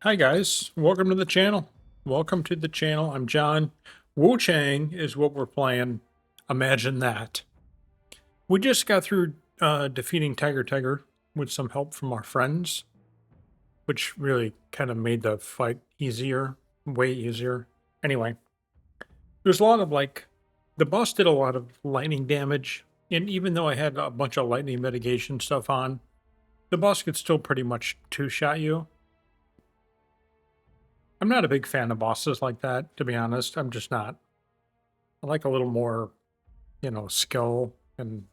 Hi guys, welcome to the channel. Welcome to the channel. I'm John. Wuchang is what we're playing. Imagine that. We just got through defeating Tiger with some help from our friends, which really kind of made the fight easier, way easier. Anyway, there's a lot of the boss did a lot of lightning damage, and even though I had a bunch of lightning mitigation stuff on, the boss could still pretty much two-shot you. I'm not a big fan of bosses like that, to be honest. I'm just not. I like a little more, skill and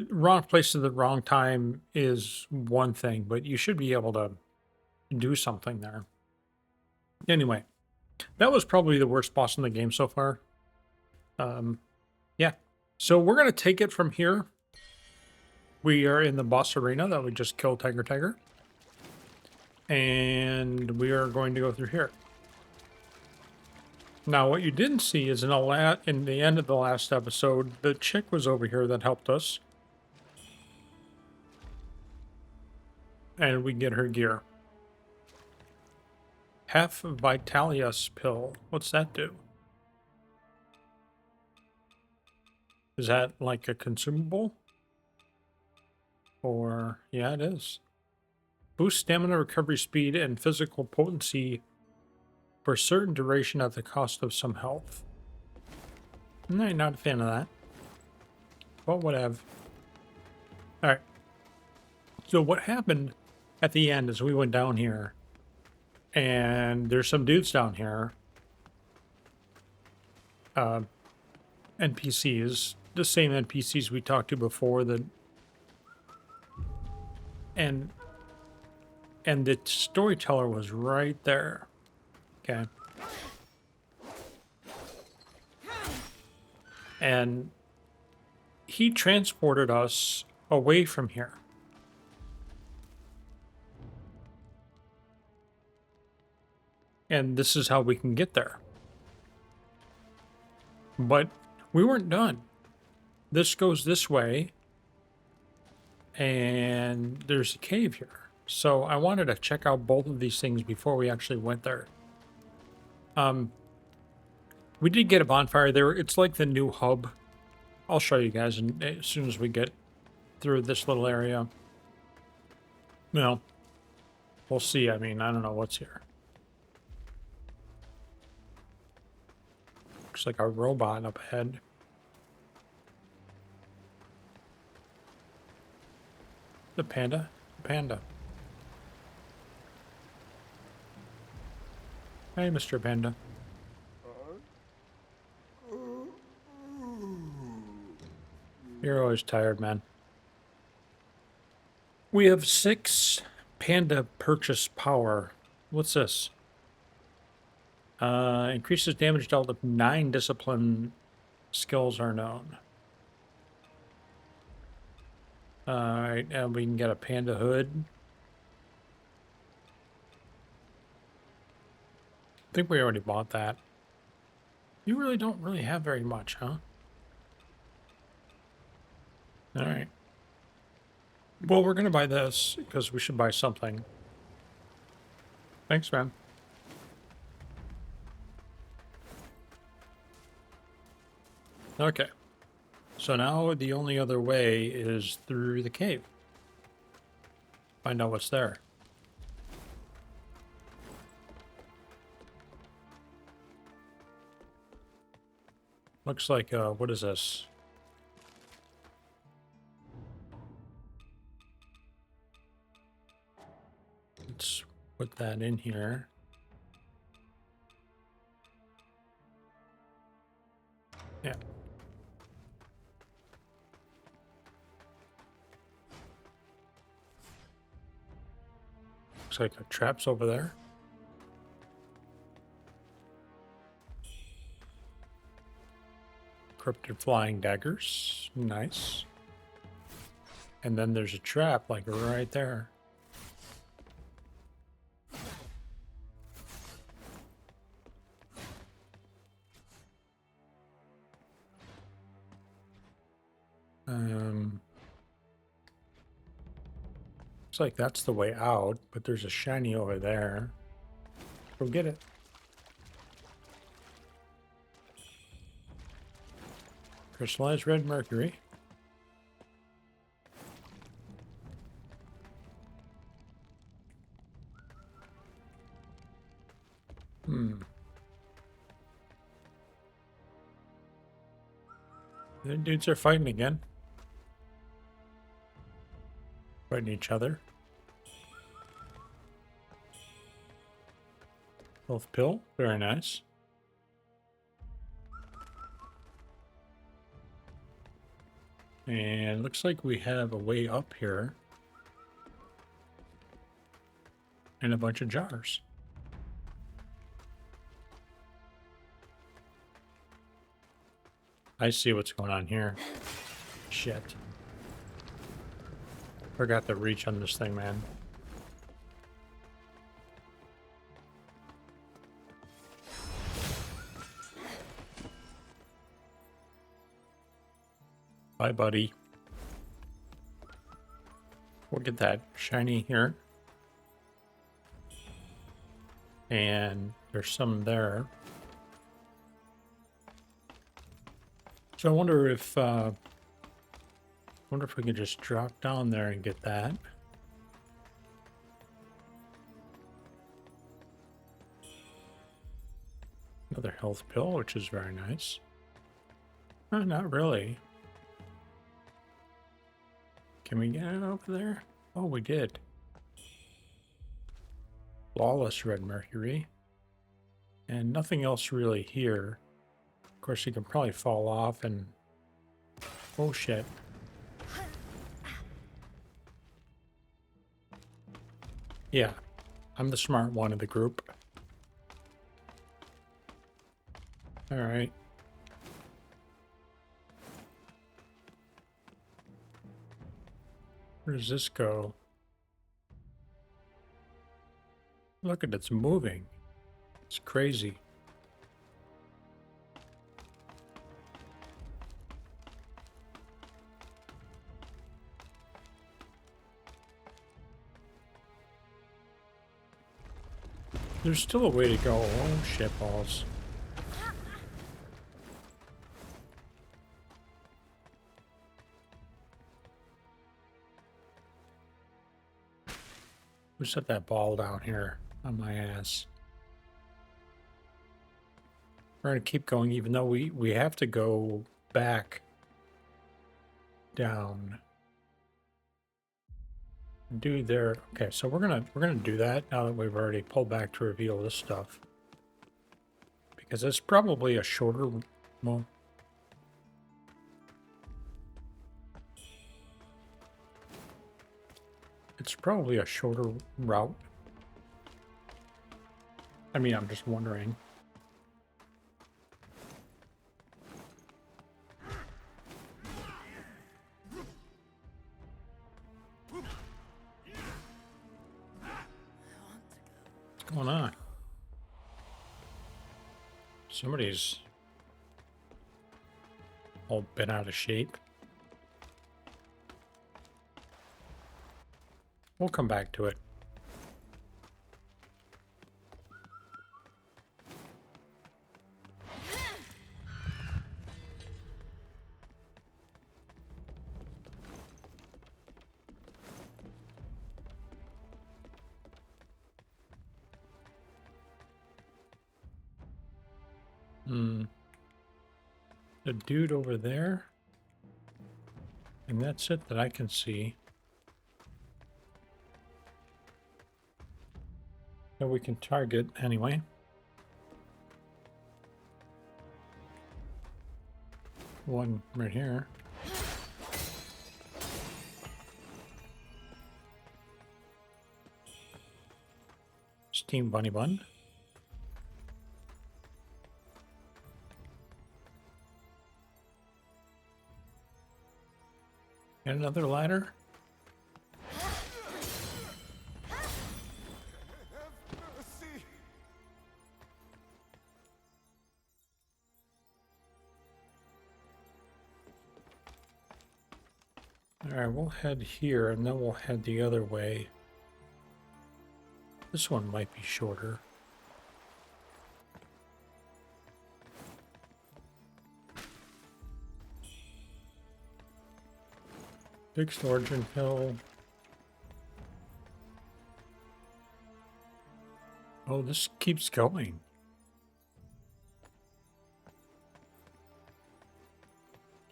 wrong place at the wrong time is one thing, but you should be able to do something there. Anyway, that was probably the worst boss in the game so far. Yeah. So we're going to take it from here. We are in the boss arena that we just killed Tiger. And we are going to go through here. Now, what you didn't see is in the end of the last episode, the chick was over here that helped us. And we get her gear. Half Vitalius pill. What's that do? Is that like a consumable? Or, yeah, it is. Boost stamina, recovery speed, and physical potency for a certain duration at the cost of some health. No, not a fan of that. But whatever. Alright. So what happened at the end is we went down here. And there's some dudes down here. NPCs. The same NPCs we talked to before. And the storyteller was right there. Okay. And he transported us away from here. And this is how we can get there. But we weren't done. This goes this way. And there's a cave here. So I wanted to check out both of these things before we actually went there. We did get a bonfire there. It's like the new hub. I'll show you guys as soon as we get through this little area. Well, we'll see. I mean, I don't know what's here. Looks like a robot up ahead. The panda? The panda. Hey, Mr. Panda. You're always tired, man. We have 6 panda purchase power. What's this? Increases damage dealt if 9 discipline skills are known. Alright, and we can get a panda hood. I think we already bought that. You really don't really have very much, huh? Alright. Well, we're going to buy this because we should buy something. Thanks, man. Okay. So now the only other way is through the cave. Find out what's there. Looks like, what is this? Let's put that in here. Yeah. Looks like a trap's over there. Encrypted flying daggers. Nice. And then there's a trap, like right there. Looks Looks like that's the way out, but there's a shiny over there. Go get it. Crystallized Red Mercury. The dudes are fighting again. Fighting each other. Health pill. Very nice. And looks like we have a way up here. And a bunch of jars. I see what's going on here. Shit. Forgot the reach on this thing, man. Bye, buddy. We'll get that shiny here. And there's some there. So I wonder if we could just drop down there and get that. Another health pill, which is very nice. Not really. Can we get it over there? Oh, we did. Flawless Red Mercury. And nothing else really here. Of course, you can probably fall off and... Oh, shit. Yeah, I'm the smart one of the group. Alright. Where does this go? Look at it, it's moving. It's crazy. There's still a way to go. Oh, shit balls. Who set that ball down here on my ass? We're going to keep going even though we have to go back down. Do there. Okay, so we're gonna do that now that we've already pulled back to reveal this stuff. Because it's probably a shorter, well, it's probably a shorter route. I mean, I'm just wondering. What's going on? Somebody's all bent out of shape. We'll come back to it. The dude over there. And that's it that I can see. That we can target anyway. One right here. Steam Bunny Bun. And another ladder. Alright, we'll head here and then we'll head the other way. This one might be shorter. Fixed Origin Hill. Oh, this keeps going.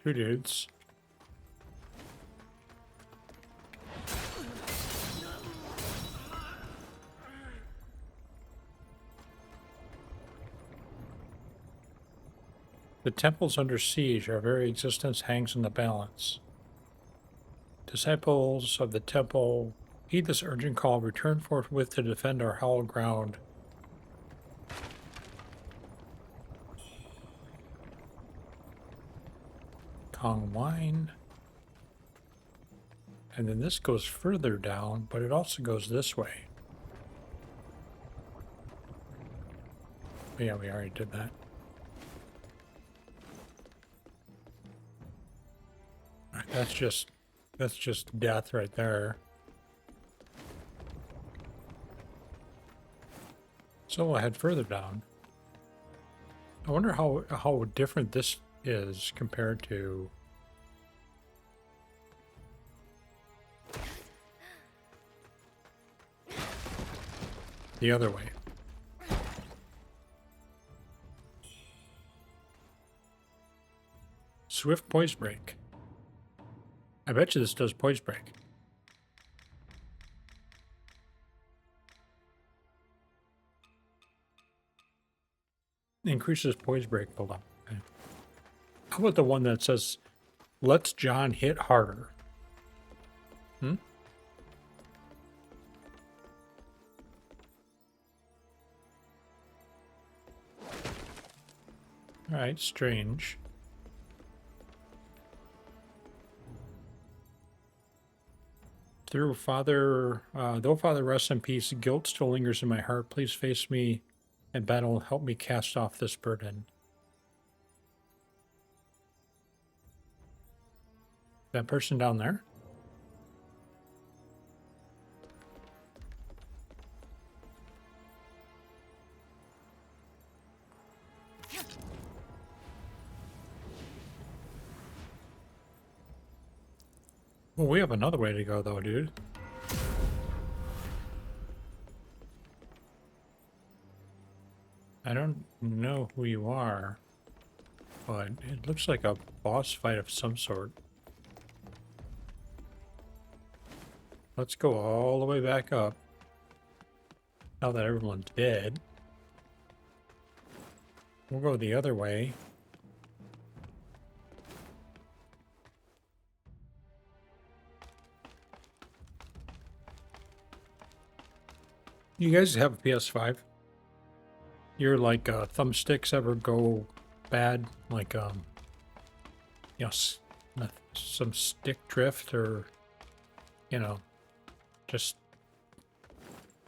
Two dudes. The temples under siege, our very existence hangs in the balance. Disciples of the temple, heed this urgent call, return forthwith to defend our hallowed ground. Kong wine. And then this goes further down, but it also goes this way. But yeah, we already did that. All right, that's just death right there. So we'll head further down. I wonder how different this is compared to the other way. Swift poise break. I bet you this does poise break. Increases poise break buildup. Okay. How about the one that says, lets John hit harder? Hmm? Alright, strange. Though Father rests in peace, guilt still lingers in my heart. Please face me in battle, help me cast off this burden. That person down there? Well, we have another way to go, though, dude. I don't know who you are, but it looks like a boss fight of some sort. Let's go all the way back up. Now that everyone's dead. We'll go the other way. You guys have a PS5? Your like thumbsticks ever go bad? Like you know, some stick drift, or you know, just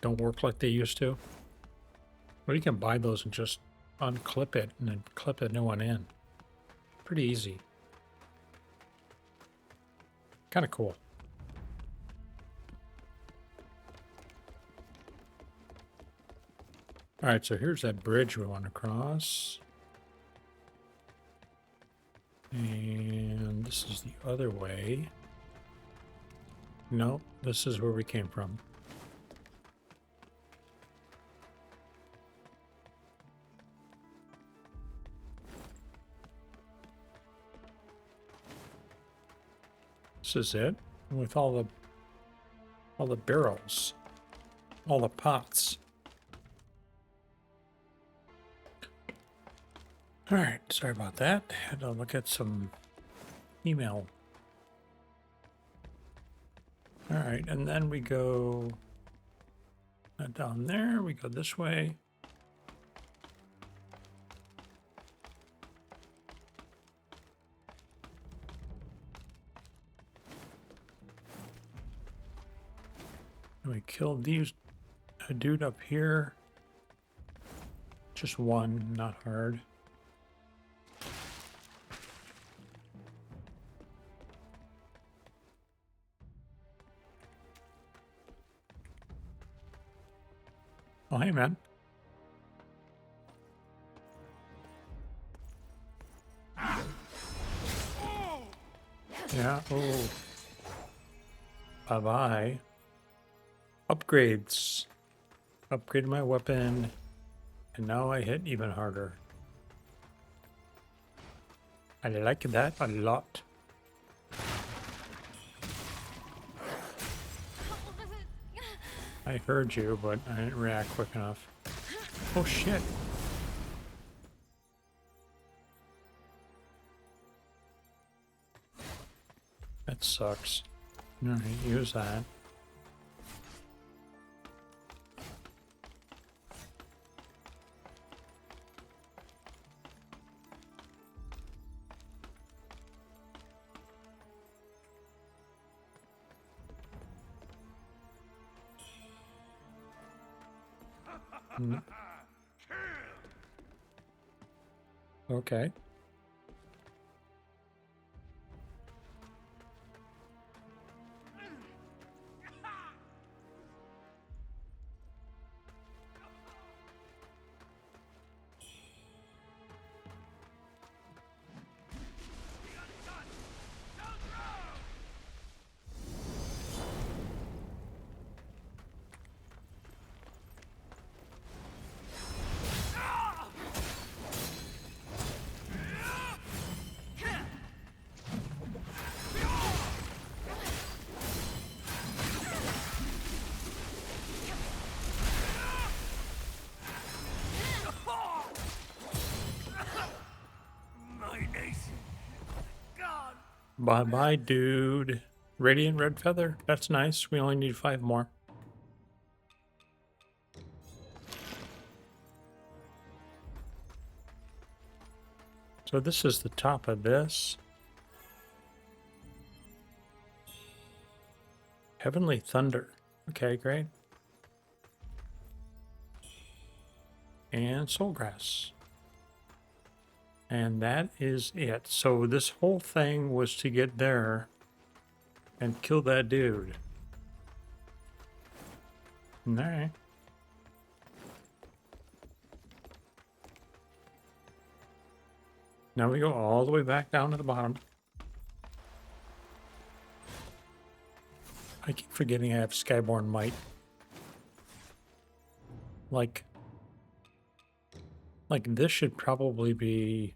don't work like they used to? Well, you can buy those and just unclip it and then clip the new one in. Pretty easy. Kind of cool. Alright, so here's that bridge we want to cross. And this is the other way. No, this is where we came from. This is it, with all the barrels, all the pots. All right, sorry about that. Had to look at some email. All right, and then we go down there. We go this way. And we killed a dude up here. Just one, not hard. Oh, hey, man. Yeah, oh. Bye-bye. Upgrades. Upgraded my weapon, and now I hit even harder. I like that a lot. I heard you, but I didn't react quick enough. Oh, shit. That sucks. Alright, use that. Okay. Bye-bye, dude. Radiant red feather. That's nice. We only need 5 more. So this is the top of this. Heavenly Thunder. Okay, great. And Soulgrass. And that is it. So this whole thing was to get there and kill that dude. Alright. Now we go all the way back down to the bottom. I keep forgetting I have Skyborn Might. Like this should probably be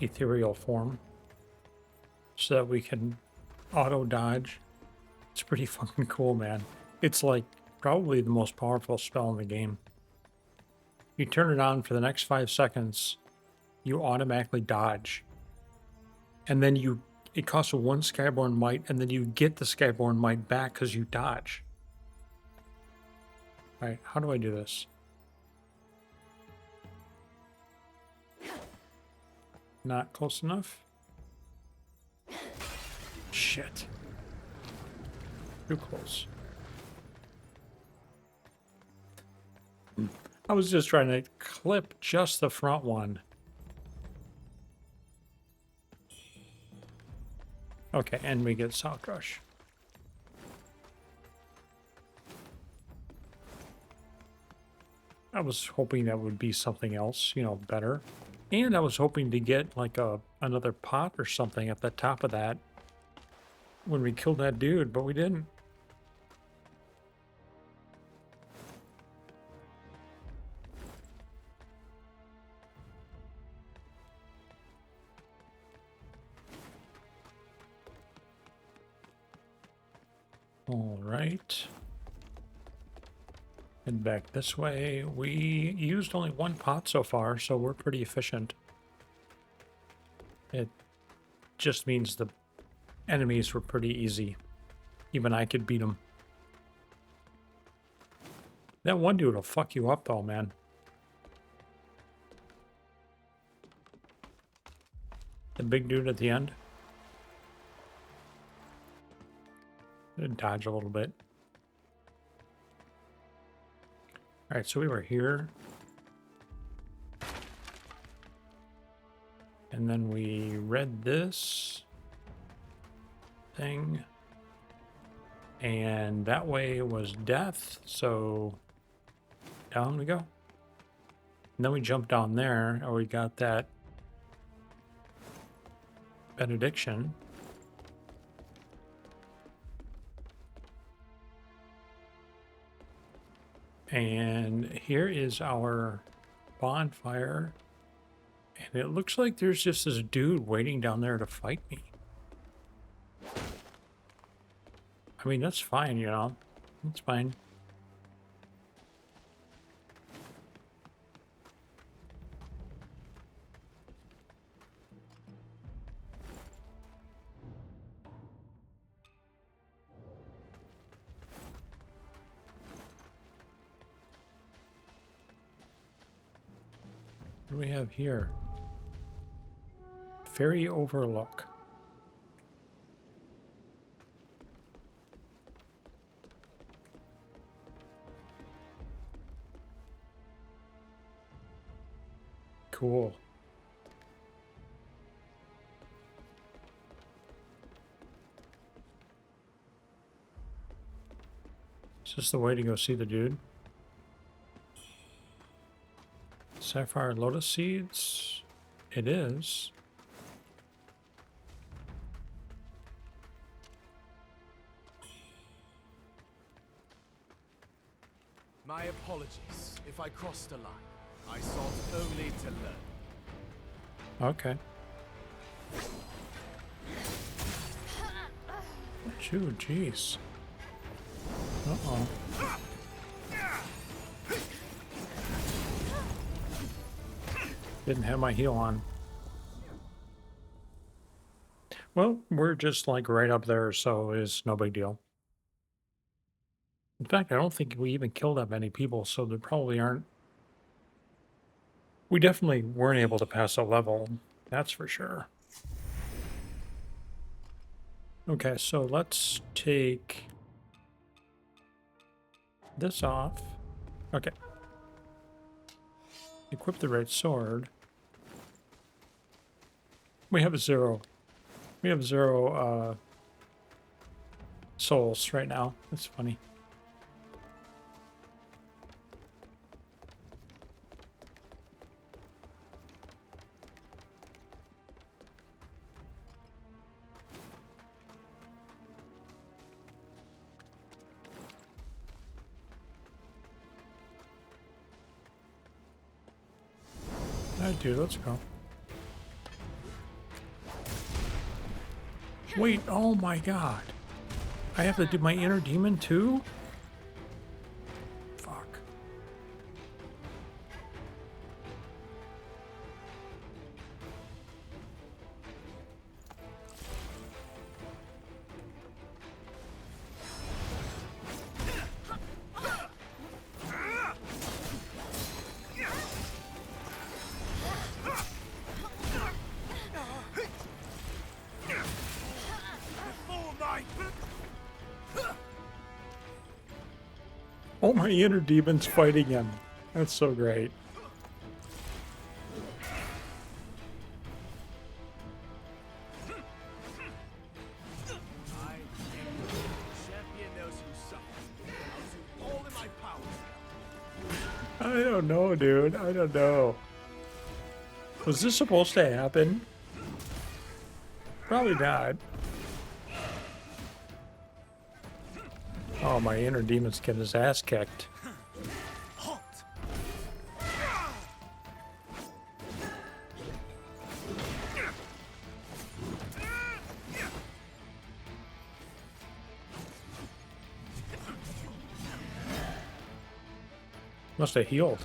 ethereal form so that we can auto dodge. It's pretty fucking cool, man. It's like probably the most powerful spell in the game. You turn it on for the next 5 seconds, you automatically dodge. And then it costs 1 Skyborn Might, and then you get the Skyborn Might back because you dodge. Alright, how do I do this? Not close enough? Shit. Too close. I was just trying to clip just the front one. Okay, and we get Salt Crush. I was hoping that would be something else, you know, better. And I was hoping to get like another pot or something at the top of that when we killed that dude, but we didn't. All right. Head back this way. We used only 1 pot so far, so we're pretty efficient. It just means the enemies were pretty easy. Even I could beat them. That one dude will fuck you up though, man. The big dude at the end. Dodge a little bit. Alright, so we were here. And then we read this thing. And that way was death, so Down we go. And then we jump down there, and we got that benediction. And here is our bonfire. And it looks like there's just this dude waiting down there to fight me. I mean, that's fine, you know. That's fine. What do we have here? Fairy Overlook. Cool. Is this the way to go see the dude? Sapphire Lotus Seeds? It is. My apologies if I crossed a line. I sought only to learn. Okay. Shoot, jeez. Uh-oh. Didn't have my heel on. Well, we're just like right up there, so it's no big deal. In fact, I don't think we even killed that many people, so there probably aren't. We definitely weren't able to pass a level, that's for sure. Okay, so let's take this off. Okay. Equip the red sword. We have zero. We have zero souls right now. That's funny. Alright, dude, let's go. Wait, oh my god. I have to do my inner demon too? Fuck. Oh, my inner demon's fighting him. That's so great. I don't know, dude. I don't know. Was this supposed to happen? Probably not. Oh, my inner demon's getting his ass kicked. Must have healed.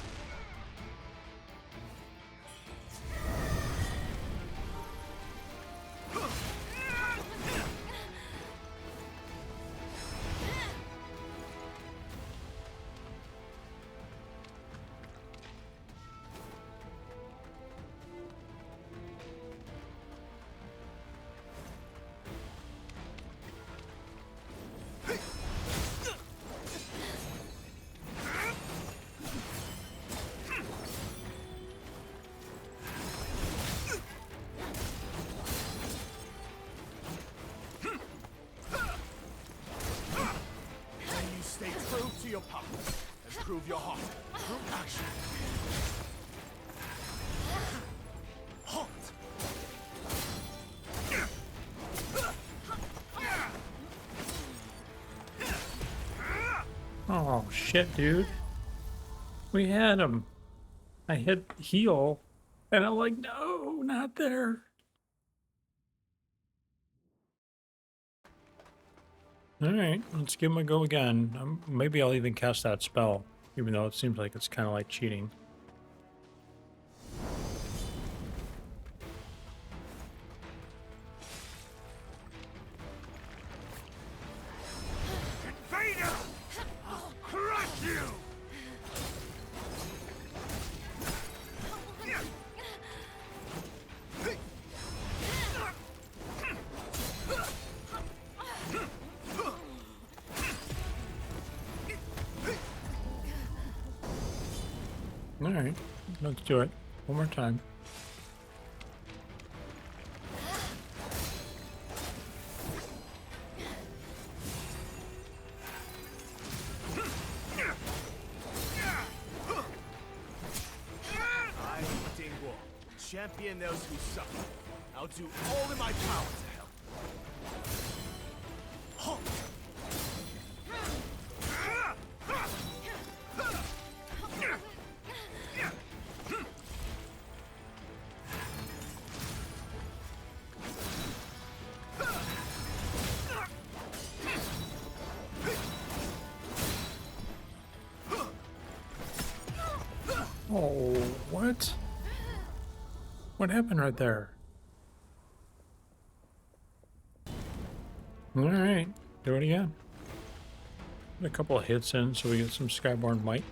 Prove your heart through action. Halt! Oh, shit, dude. We had him. I hit heal, and I'm like, no, not there. Alright, let's give him a go again. Maybe I'll even cast that spell, even though it seems like it's kind of like cheating. Invader! I'll crush you! Alright, let's do it. One more time. Bai Dingguo, champion those who suffer. I'll do all in my power to help. Halt! Oh, what? What happened right there? Alright, do it again. Put a couple of hits in so we get some Skyborn might.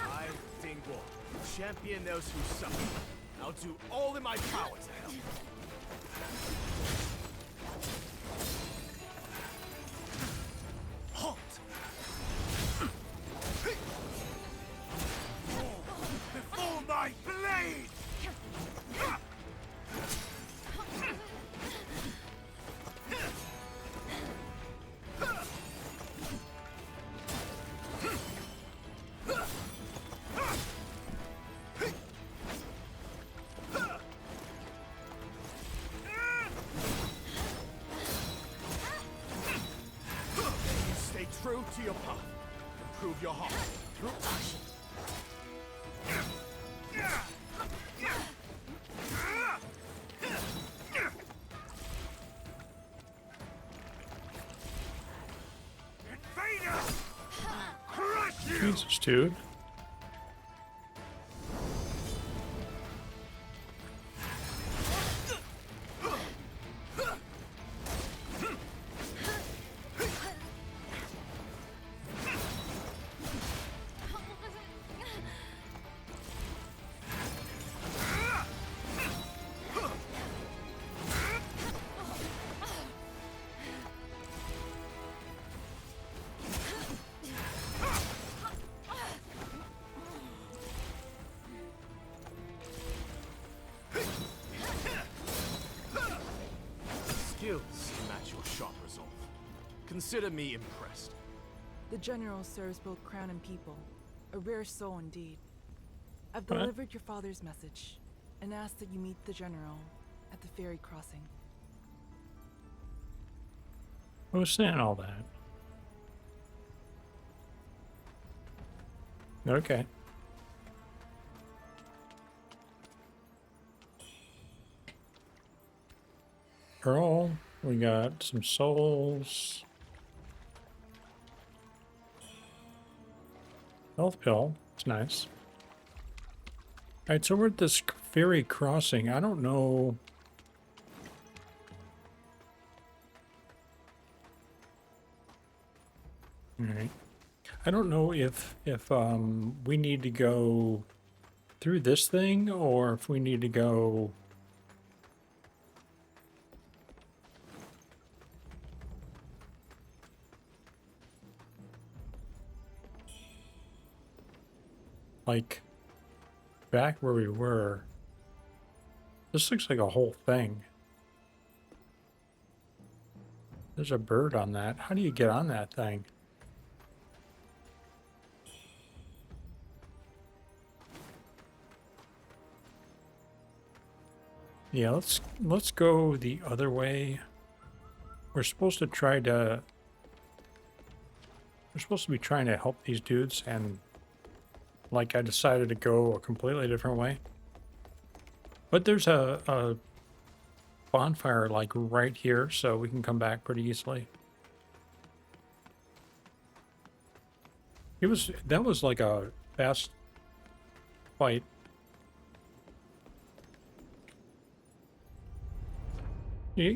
Bai Dingguo, champion those who suffer. I'll do all in my power to help. Halt! Before my blade! Stay true to your path and prove your heart through action. Invader! Crush you! Jesus, dude. Skills match your sharp resolve. Consider me impressed. The General serves both crown and people. A rare soul indeed. I've What? delivered your father's message, and asked that you meet the General at the ferry crossing. I was saying all that. Okay. Pearl, we got some souls. Health pill, it's nice. Alright, so we're at this ferry crossing. I don't know. Alright. I don't know if we need to go through this thing or if we need to go like back where we were. This looks like a whole thing. There's a bird on that. How do you get on that thing? Yeah, let's go the other way. We're supposed to try to... We're supposed to be trying to help these dudes, and like I decided to go a completely different way. But there's a bonfire like right here, so we can come back pretty easily. That was like a fast fight.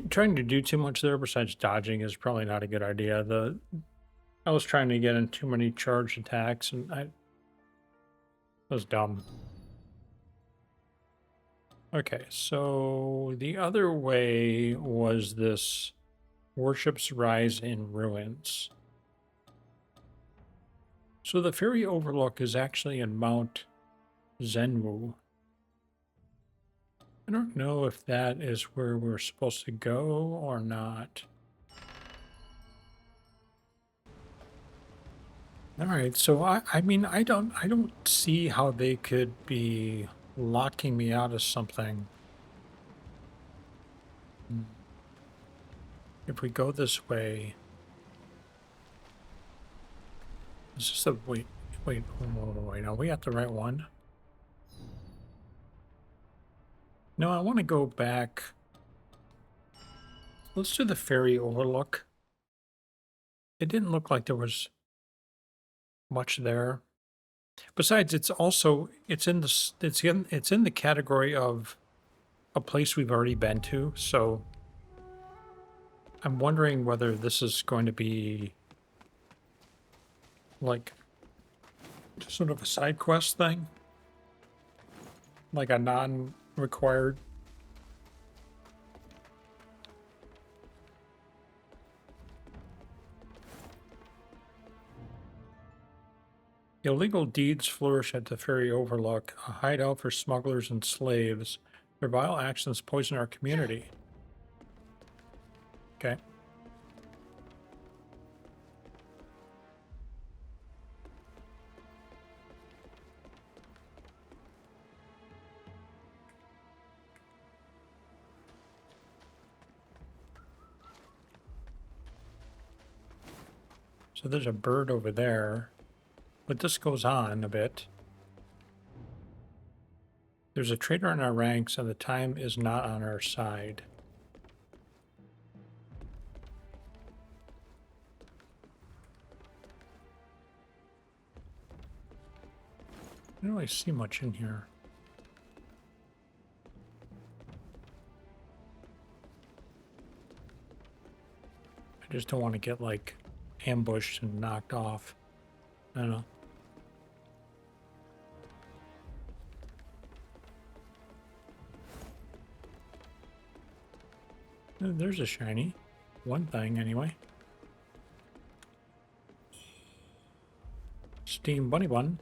Trying to do too much there besides dodging is probably not a good idea. I was trying to get in too many charged attacks, and I was dumb. Okay, so the other way was this Worship's Rise in Ruins. So the Fairy Overlook is actually in Mount Zhenwu. I don't know if that is where we're supposed to go or not. All right, so I mean, I don't see how they could be locking me out of something. If we go this way, is this the wait? Are we at the right one? No, I want to go back. Let's do the Fairy Overlook. It didn't look like there was much there. Besides, it's in the category of a place we've already been to, so I'm wondering whether this is going to be like sort of a side quest thing, like a non-required. Illegal deeds flourish at the Fairy Overlook, a hideout for smugglers and slaves. Their vile actions poison our community. Okay. So there's a bird over there, but this goes on a bit. There's a traitor in our ranks, and the time is not on our side. I don't really see much in here. I just don't want to get, like, ambushed and knocked off. I don't know. There's a shiny. One thing, anyway. Steam Bunny Bun.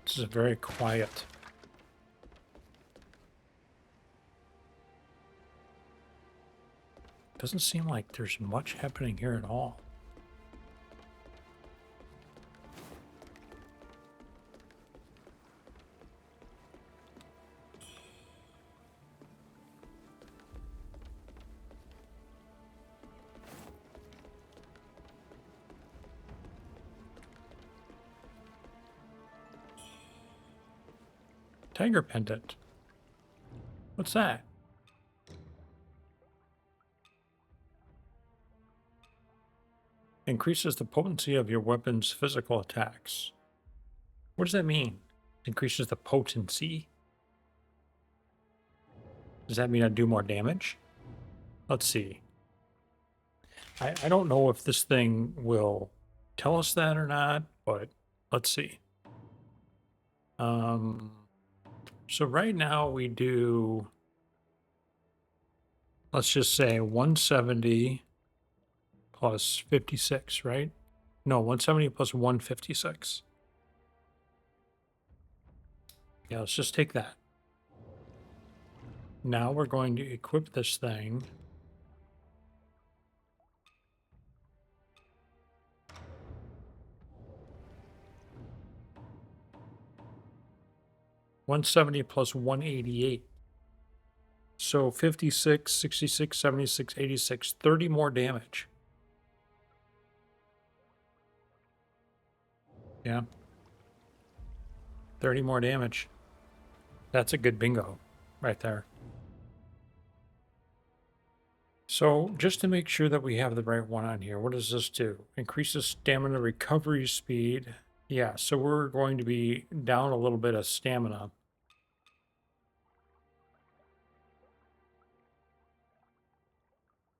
This is very quiet. Doesn't seem like there's much happening here at all. Tiger pendant. What's that? Increases the potency of your weapon's physical attacks. What does that mean? Increases the potency? Does that mean I do more damage? Let's see. I don't know if this thing will tell us that or not, but let's see. So right now we do let's just say 170 plus 56, right? No, 170 plus 156. Yeah, let's just take that. Now we're going to equip this thing. $170 plus 188. So 56, 66, 76, 86, 30 more damage. Yeah. 30 more damage. That's a good bingo right there. So just to make sure that we have the right one on here, what does this do? Increases stamina recovery speed. Yeah, so we're going to be down a little bit of stamina.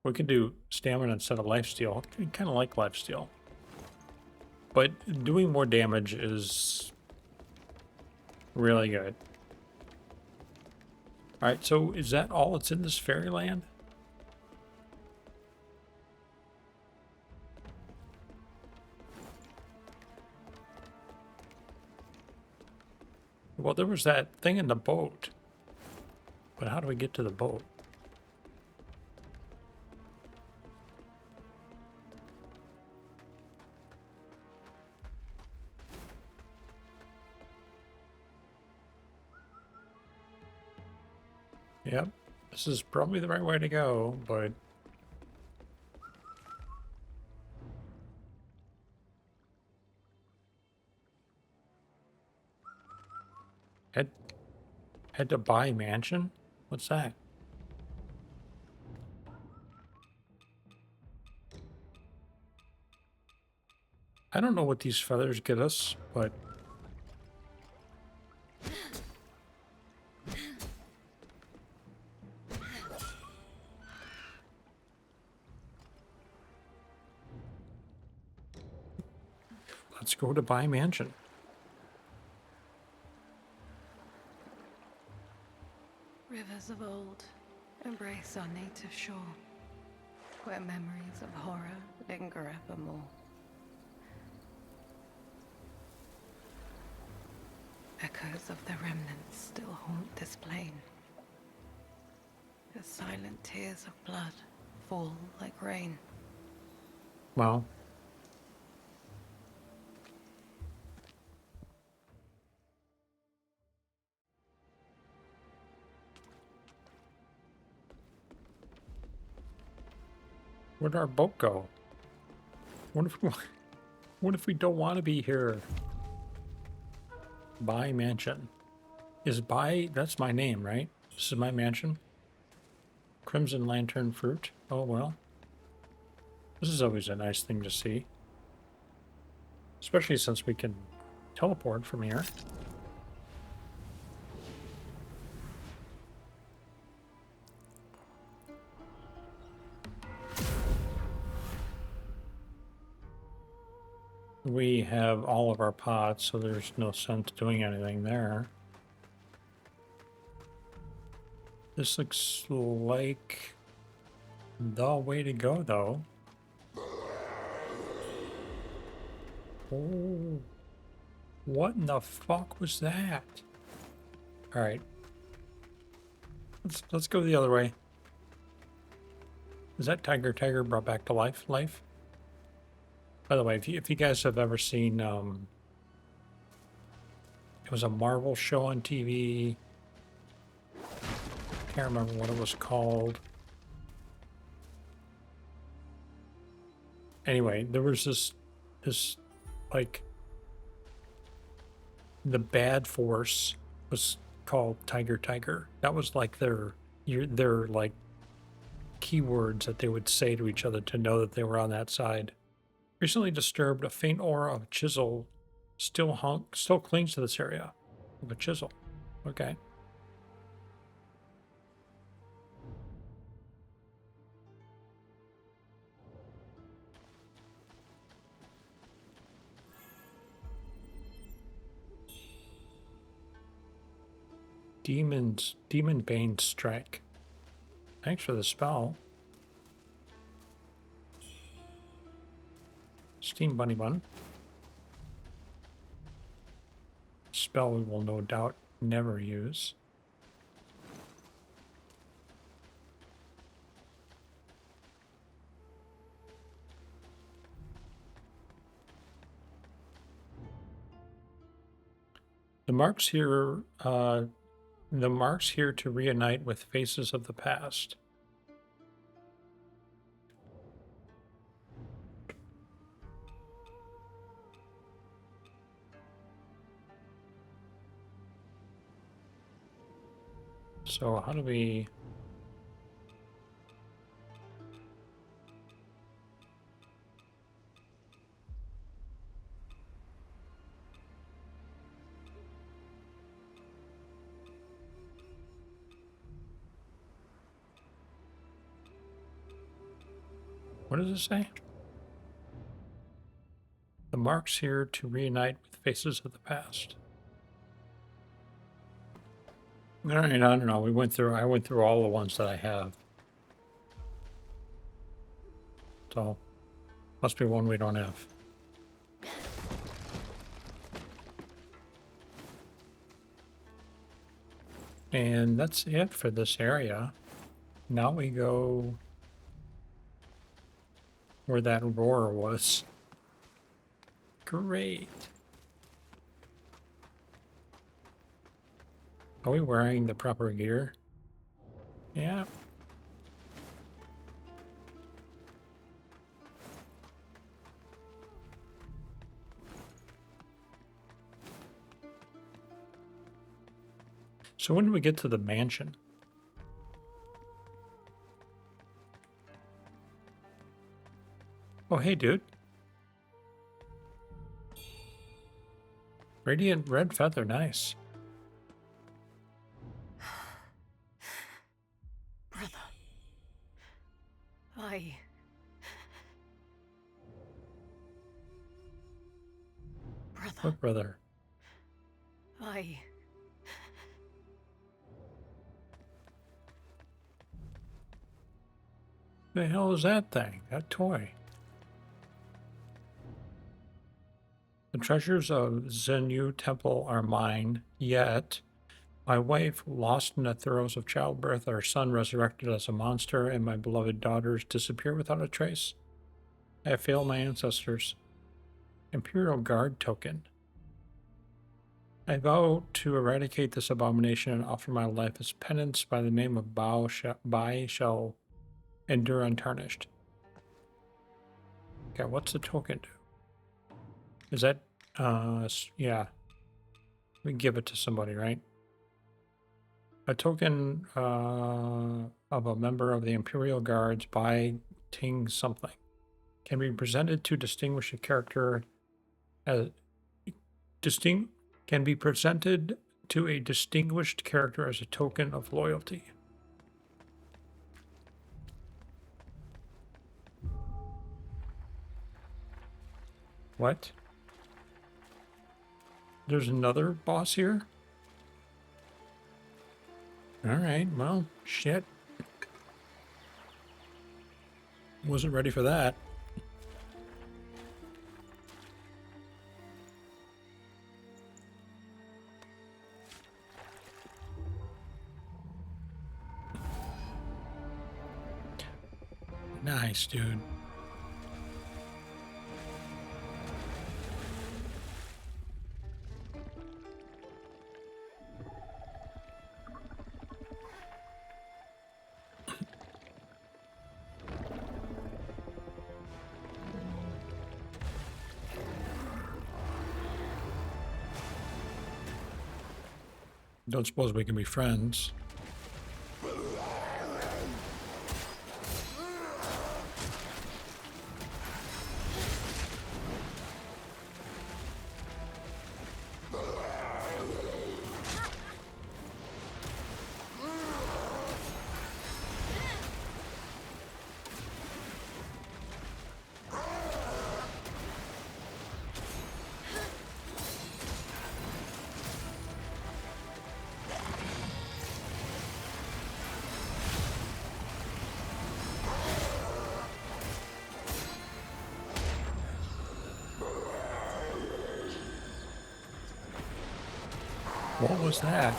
We can do stamina instead of lifesteal. I kind of like lifesteal. But doing more damage is really good. Alright, so is that all that's in this fairyland? Well, there was that thing in the boat. But how do we get to the boat? Yep, this is probably the right way to go, but... Head to Bai Mansion? What's that? I don't know what these feathers get us, but... let's go to Bai Mansion. Rivers of old embrace our native shore, where memories of horror linger evermore. Echoes of the remnants still haunt this plain. The silent tears of blood fall like rain. Well... where'd our boat go? What if we don't want to be here? Bai Mansion. Is Bai... that's my name, right? This is my mansion? Crimson Lantern Fruit. Oh, well. This is always a nice thing to see. Especially since we can teleport from here. We have all of our pots, so there's no sense doing anything there. This looks like the way to go, though. Oh, what in the fuck was that? All right, let's go the other way. Is that tiger brought back to life? By the way, if you guys have ever seen, it was a Marvel show on TV. Can't remember what it was called. Anyway, there was this like, the bad force was called Tiger. That was like their like keywords that they would say to each other to know that they were on that side. Recently disturbed, a faint aura of chisel still clings to this area of a chisel. Okay. Demon Bane Strike. Thanks for the spell. Steam Bunny Bun. Spell we will no doubt never use. The marks here to reunite with faces of the past. So how do we... What does it say? The marks here to reunite with faces of the past. All right, I don't know. I went through all the ones that I have. So, must be one we don't have. And that's it for this area. Now we go where that roar was. Great. Are we wearing the proper gear? Yeah. So when do we get to the mansion? Oh, hey, dude. Radiant red feather, nice. Brother. I... Brother. What brother? I... The hell is that thing? That toy? The treasures of Zhenyu Temple are mine, yet my wife, lost in the throes of childbirth, our son resurrected as a monster, and my beloved daughters disappear without a trace. I have failed my ancestors. Imperial Guard token. I vow to eradicate this abomination and offer my life as penance by the name of Bai shall endure untarnished. Okay, what's the token do? Is that, yeah. We give it to somebody, right? A token of a member of the Imperial Guards by Ting something can be presented to distinguish a character as can be presented to a distinguished character as a token of loyalty. What? There's another boss here? Alright, well, shit. Wasn't ready for that. Nice, dude. Don't suppose we can be friends. What was that?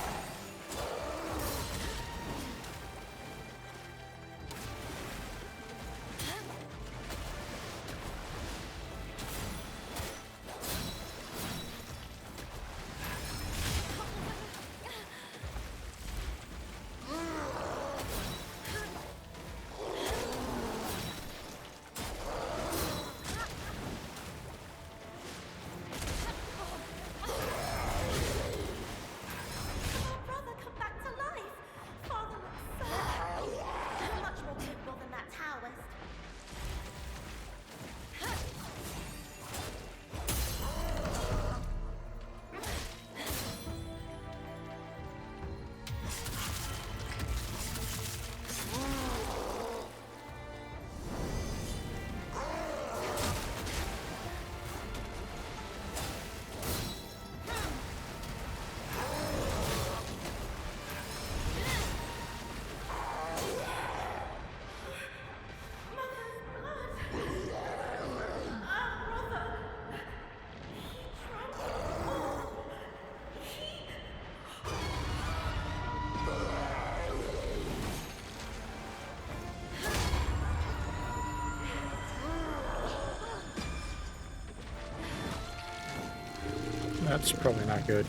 Brother, come back to life! Father looks so much more capable than that Taoist. That's probably not good.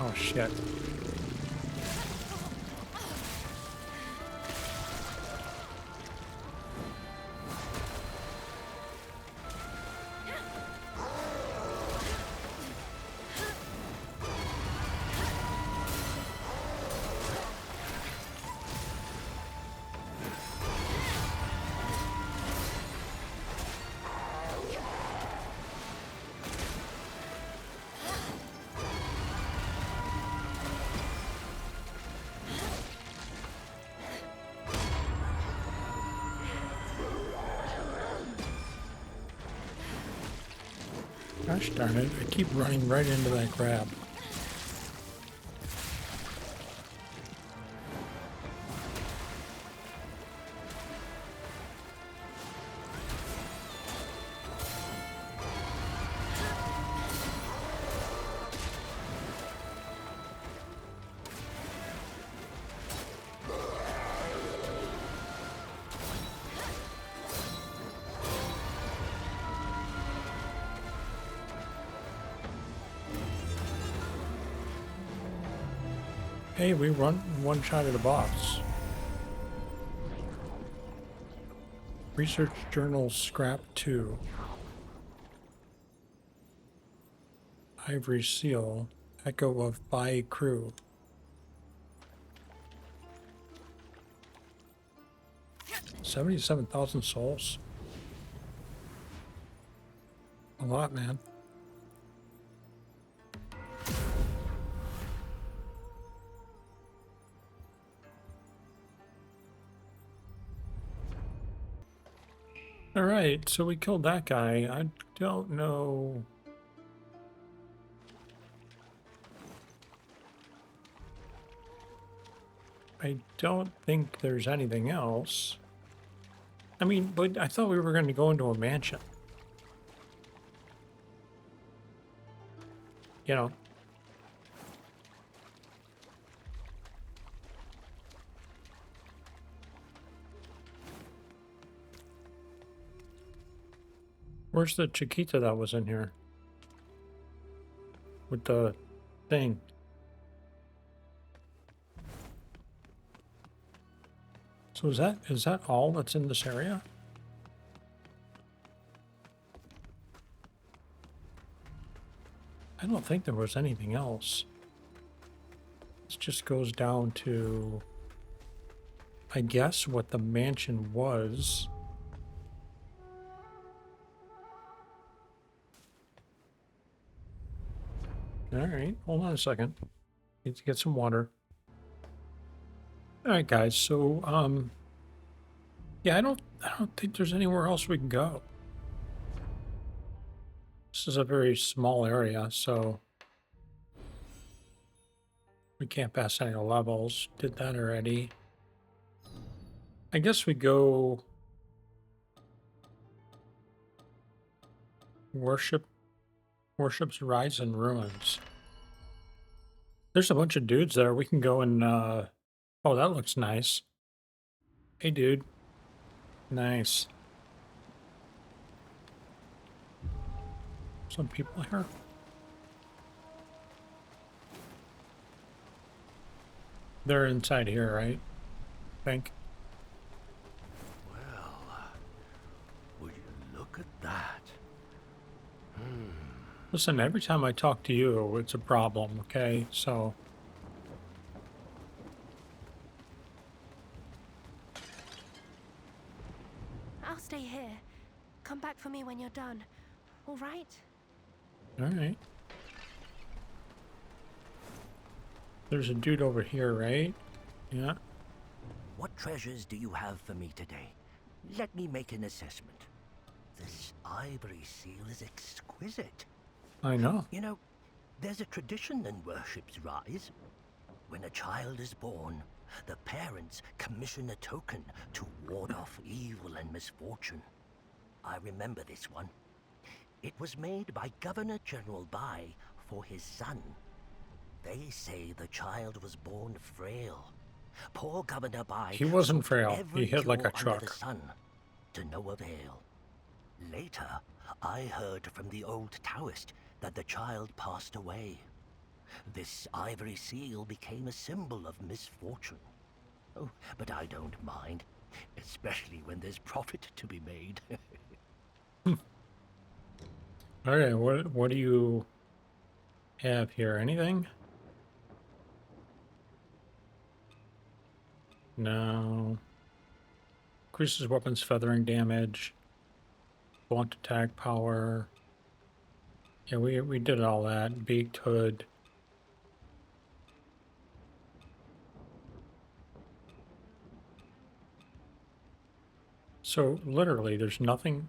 Oh shit. Gosh darn it, I keep running right into that crab. Hey, we run one shot at a boss. Research Journal Scrap 2. Ivory seal. Echo of Bai Kru. $77,000 souls. A lot, man. Alright, so we killed that guy. I don't know. I don't think there's anything else. I mean, but I thought we were going to go into a mansion. You know. Where's the Chiquita that was in here? With the thing. So is that all that's in this area? I don't think there was anything else. This just goes down to, I guess, what the mansion was. Alright, hold on a second. Need to get some water. Alright guys, so yeah, I don't think there's anywhere else we can go. This is a very small area, so we can't pass any levels. Did that already. I guess we go worships rise and ruins. There's a bunch of dudes there. We can go and oh, that looks nice. Hey dude. Nice. Some people here. They're inside here, right? I think. Well, would you look at that? Listen, every time I talk to you, it's a problem, okay? So... I'll stay here. Come back for me when you're done. All right? Alright. There's a dude over here, right? Yeah. What treasures do you have for me today? Let me make an assessment. This ivory seal is exquisite. I know. You know, there's a tradition in Worship's Rise. When a child is born, the parents commission a token to ward off evil and misfortune. I remember this one. It was made by Governor General Bai for his son. They say the child was born frail. Poor Governor Bai... He wasn't sought frail. every He hit like a cure under the truck. sun, to no avail. Later, I heard from the old Taoist that the child passed away. This ivory seal became a symbol of misfortune. Oh, but I don't mind, especially when there's profit to be made. Okay, what do you have here? Anything? No. Increases weapons feathering damage. Blunt attack power. Yeah, we did all that. Beaked hood. So literally there's nothing.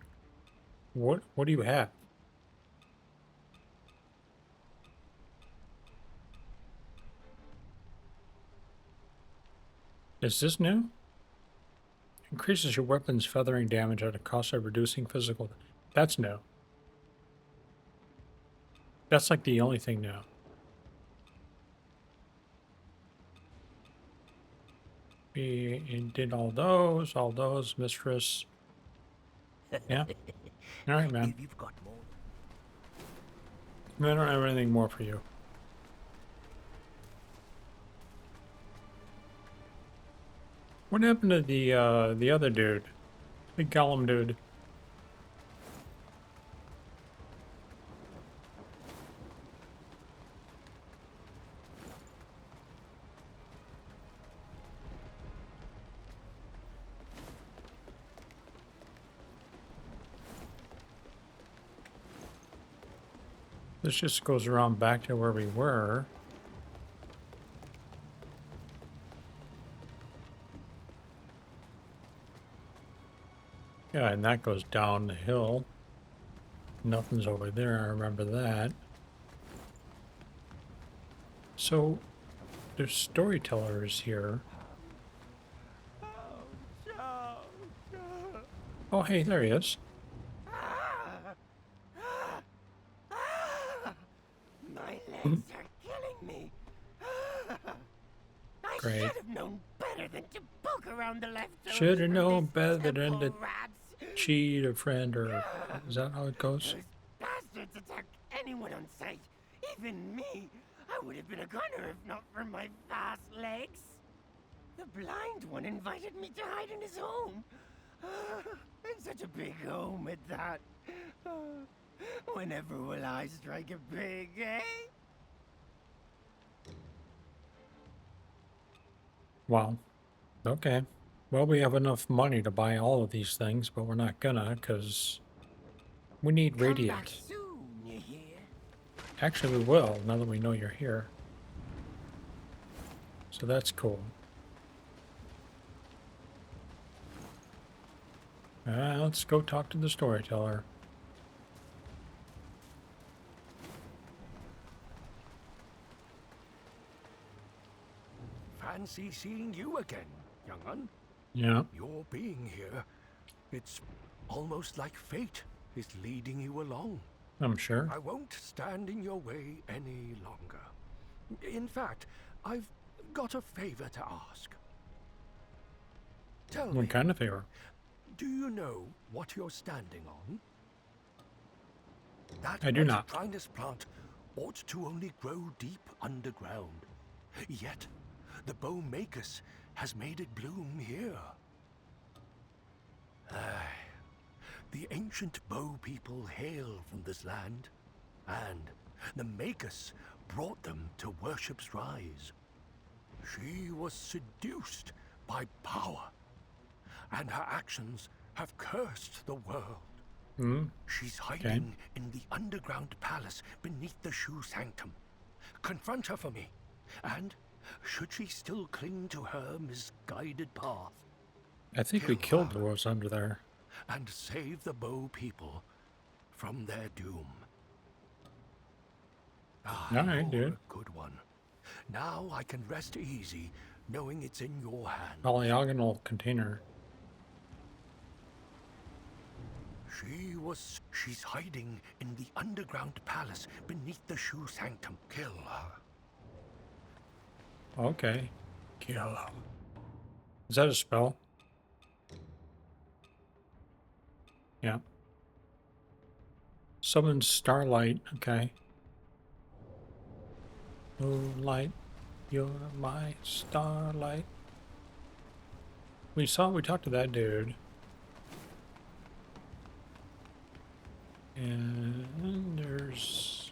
What do you have? Is this new? Increases your weapon's feathering damage at a cost of reducing physical. That's new. That's like the only thing new. We did all those, mistress. Yeah. All right, man. If you've got more. I don't have anything more for you. What happened to the other dude? The Gollum dude. This just goes around back to where we were. Yeah, and that goes down the hill. Nothing's over there, I remember that. So, there's storytellers here. Oh, hey, there he is. My legs are killing me. I Great. should have known better than to poke around the leftovers. Should have for known this better than temple to rats. cheat a friend, or is that how it goes? Those bastards attack anyone on sight, even me. I would have been a gunner if not for my fast legs. The blind one invited me to hide in his home. And such a big home at that. Whenever will I strike it big, eh? Wow. Okay. Well, we have enough money to buy all of these things, but we're not gonna, because we need Come back radiant. soon, you hear? Actually, we will, now that we know you're here. So that's cool. Let's go talk to the storyteller. Fancy seeing you again, young un. Yeah. Your being here, it's almost like fate is leading you along. I'm sure. I won't stand in your way any longer. In fact, I've got a favor to ask. Tell me, What kind of favor? do you know what you're standing on? That I do not. Monstrous plant ought to only grow deep underground. Yet, the Bai Mansion has made it bloom here. The ancient Bow people hail from this land, and the Magus brought them to worship's rise. She was seduced by power, and her actions have cursed the world. Hmm? She's hiding in the underground palace beneath the Shoe Sanctum. Confront her for me, and should she still cling to her misguided path, I think we Kill killed her. what was under there. and save the Bow people from their doom. Ah, All right, you're dude. a good one. Now I can rest easy knowing it's in your hands. Polygonal container. She's hiding in the underground palace beneath the Shoe Sanctum. Kill her. Okay. Kill. Is that a spell? Yeah. Summon Starlight. Okay. Moonlight, you're my starlight. We talked to that dude. And there's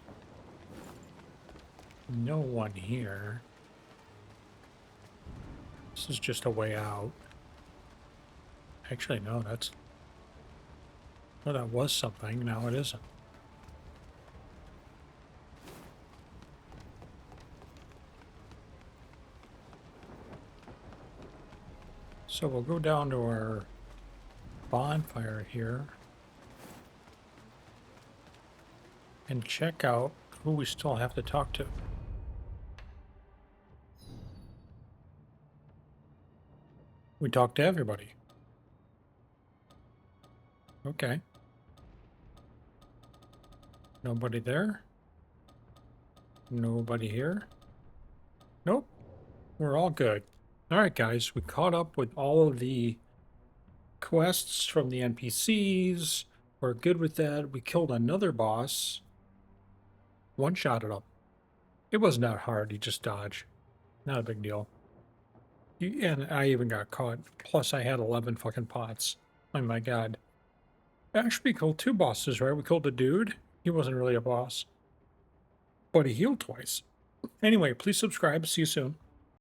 no one here. This is just a way out. Actually, no, that's... Well, that was something. Now it isn't. So we'll go down to our bonfire here and check out who we still have to talk to. We talked to everybody. Okay. Nobody there? Nobody here? Nope. We're all good. Alright guys, we caught up with all of the quests from the NPCs. We're good with that. We killed another boss. One-shotted him. It wasn't that hard, he just dodged. Not a big deal. And I even got caught. Plus I had 11 fucking pots. Oh my god. Actually, we killed two bosses, right? We killed a dude. He wasn't really a boss. But he healed twice. Anyway, please subscribe. See you soon.